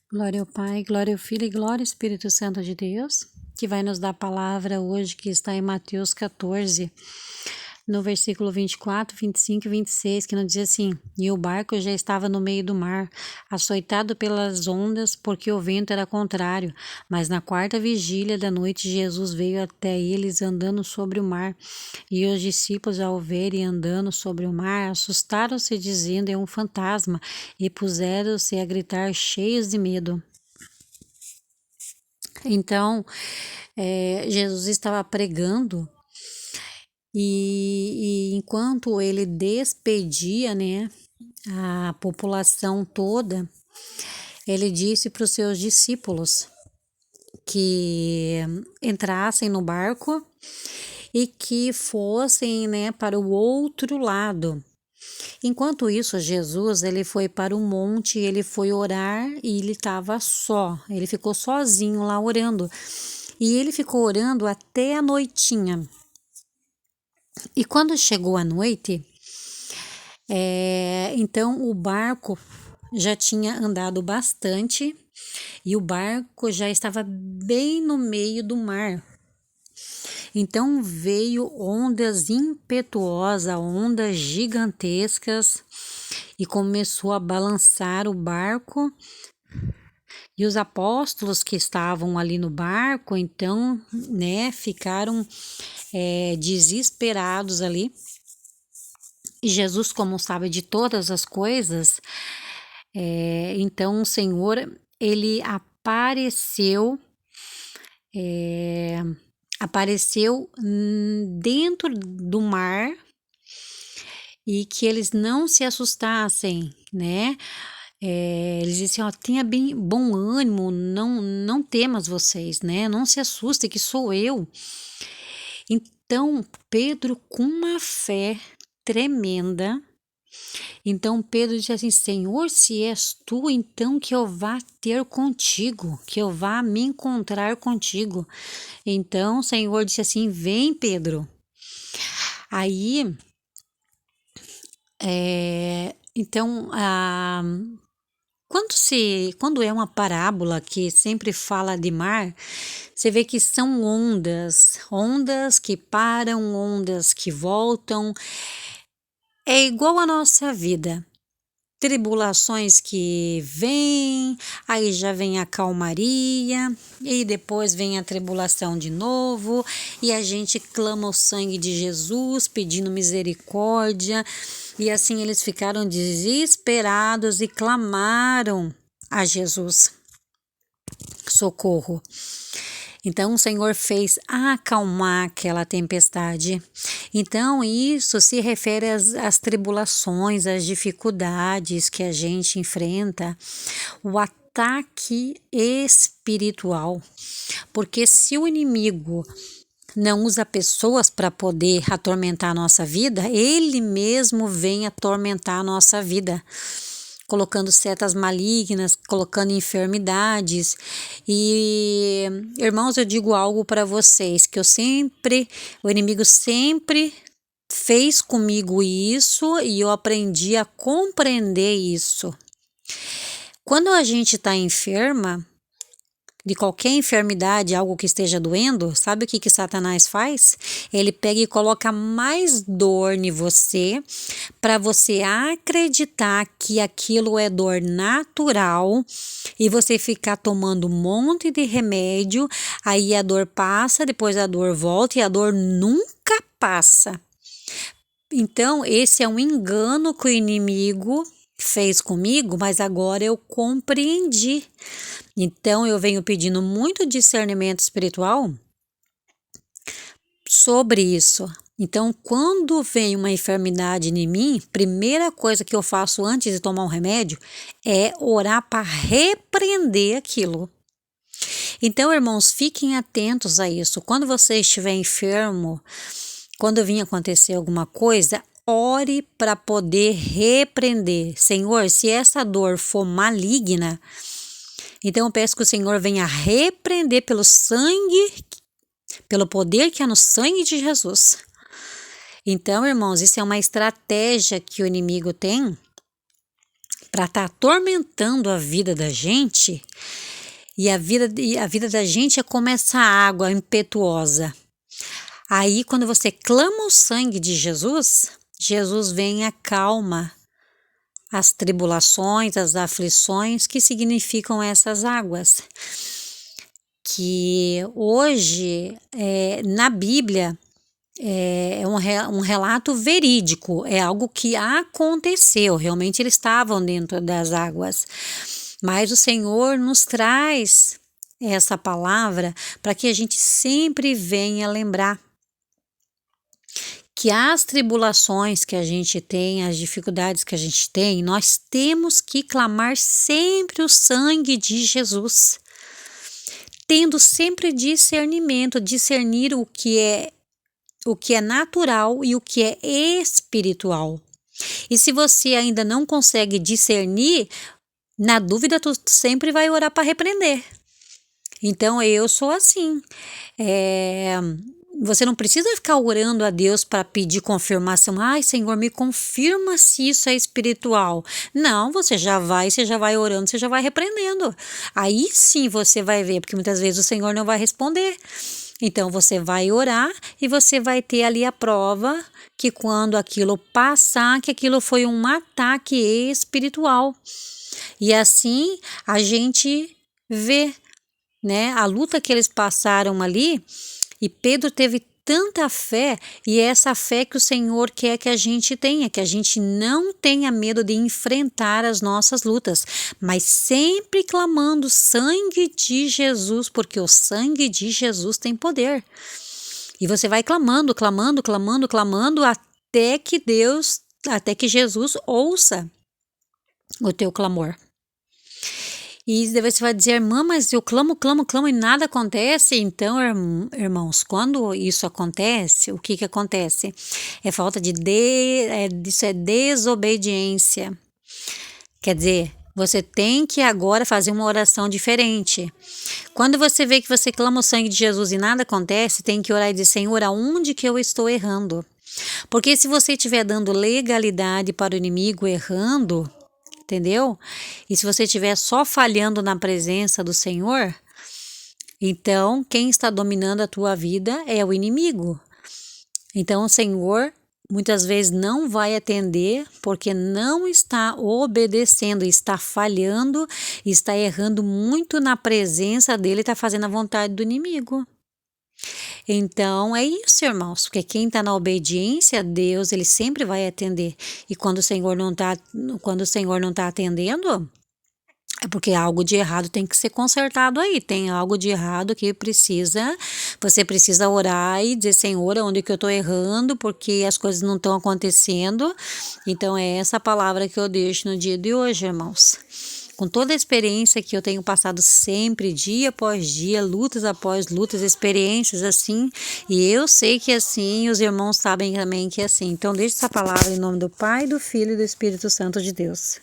Glória ao Pai, glória ao Filho e glória ao Espírito Santo de Deus, que vai nos dar a palavra hoje, que está em Mateus 14, no versículo 24, 25 e 26, que nos diz assim: E o barco já estava no meio do mar, açoitado pelas ondas, porque o vento era contrário. Mas na quarta vigília da noite, Jesus veio até eles andando sobre o mar. E os discípulos, ao verem andando sobre o mar, assustaram-se, dizendo: É um fantasma, e puseram-se a gritar, cheios de medo. Então, Jesus estava pregando e enquanto ele despedia, né, a população toda, ele disse para os seus discípulos que entrassem no barco e que fossem, né, para o outro lado. Enquanto isso, Jesus, ele foi para o monte, ele foi orar e ele estava só, ele ficou sozinho lá orando. E ele ficou orando até a noitinha. E quando chegou a noite, então o barco já tinha andado bastante e o barco já estava bem no meio do mar. Então veio ondas impetuosas, ondas gigantescas e começou a balançar o barco. E os apóstolos que estavam ali no barco, então, né, ficaram desesperados ali. E Jesus, como sabe de todas as coisas, então o Senhor, ele apareceu dentro do mar e que eles não se assustassem, né? Eles disseram, ó, tenha bom ânimo, não temas vocês, né? Não se assustem, que sou eu. Então, Pedro, com uma fé tremenda, então Pedro disse assim, Senhor, se és tu, então que eu vá ter contigo, que eu vá me encontrar contigo. Então o Senhor disse assim, vem Pedro. Aí, então, quando é uma parábola que sempre fala de mar, você vê que são ondas que param, ondas que voltam. É igual a nossa vida. Tribulações que vêm, aí já vem a calmaria, e depois vem a tribulação de novo, e a gente clama o sangue de Jesus, pedindo misericórdia, e assim eles ficaram desesperados e clamaram a Jesus socorro. Então o Senhor fez acalmar aquela tempestade. Então isso se refere às tribulações, às dificuldades que a gente enfrenta, o ataque espiritual. Porque se o inimigo não usa pessoas para poder atormentar a nossa vida, ele mesmo vem atormentar a nossa vida, colocando setas malignas, colocando enfermidades. E, irmãos, eu digo algo para vocês, que o inimigo sempre fez comigo isso e eu aprendi a compreender isso. Quando a gente está enferma, de qualquer enfermidade, algo que esteja doendo, sabe o que Satanás faz? Ele pega e coloca mais dor em você, para você acreditar que aquilo é dor natural e você ficar tomando um monte de remédio, aí a dor passa, depois a dor volta e a dor nunca passa. Então, esse é um engano que o inimigo fez comigo, mas agora eu compreendi. Então, eu venho pedindo muito discernimento espiritual sobre isso. Então, quando vem uma enfermidade em mim, primeira coisa que eu faço antes de tomar um remédio é orar para repreender aquilo. Então, irmãos, fiquem atentos a isso. Quando você estiver enfermo, quando vir acontecer alguma coisa, ore para poder repreender. Senhor, se essa dor for maligna, então eu peço que o Senhor venha repreender pelo sangue, pelo poder que há no sangue de Jesus. Então, irmãos, isso é uma estratégia que o inimigo tem para estar atormentando a vida da gente, e a vida da gente é como essa água impetuosa. Aí, quando você clama o sangue de Jesus, Jesus vem e acalma as tribulações, as aflições que significam essas águas. Que hoje, na Bíblia, é um relato verídico, é algo que aconteceu, realmente eles estavam dentro das águas. Mas o Senhor nos traz essa palavra para que a gente sempre venha lembrar que as tribulações que a gente tem, as dificuldades que a gente tem, nós temos que clamar sempre o sangue de Jesus, tendo sempre discernimento, discernir o que é natural e o que é espiritual. E se você ainda não consegue discernir, na dúvida tu sempre vai orar para repreender. Então eu sou assim. Você não precisa ficar orando a Deus para pedir confirmação. Ai, Senhor, me confirma se isso é espiritual. Não, você já vai orando, você já vai repreendendo. Aí sim você vai ver, porque muitas vezes o Senhor não vai responder. Então você vai orar e você vai ter ali a prova que quando aquilo passar, que aquilo foi um ataque espiritual. E assim a gente vê, né, a luta que eles passaram ali. E Pedro teve tanta fé, e é essa fé que o Senhor quer que a gente tenha, que a gente não tenha medo de enfrentar as nossas lutas, mas sempre clamando sangue de Jesus, porque o sangue de Jesus tem poder. E você vai clamando, clamando, clamando, clamando, até que Jesus ouça o teu clamor. E daí você vai dizer, irmã, mas eu clamo e nada acontece. Então, irmãos, quando isso acontece, o que acontece? É falta isso é desobediência. Quer dizer, você tem que agora fazer uma oração diferente. Quando você vê que você clama o sangue de Jesus e nada acontece, tem que orar e dizer, Senhor, aonde que eu estou errando? Porque se você estiver dando legalidade para o inimigo errando, entendeu? E se você estiver só falhando na presença do Senhor, então quem está dominando a tua vida é o inimigo. Então o Senhor muitas vezes não vai atender porque não está obedecendo, está falhando, está errando muito na presença dele, está fazendo a vontade do inimigo. Então é isso, irmãos, porque quem está na obediência a Deus, ele sempre vai atender. E quando o Senhor não está atendendo, é porque algo de errado tem que ser consertado aí. Tem algo de errado que você precisa orar e dizer, Senhor, onde que eu estou errando, porque as coisas não estão acontecendo. Então é essa palavra que eu deixo no dia de hoje, irmãos. Com toda a experiência que eu tenho passado sempre, dia após dia, lutas após lutas, experiências assim, e eu sei que assim, os irmãos sabem também que é assim. Então, deixe essa palavra em nome do Pai, do Filho e do Espírito Santo de Deus.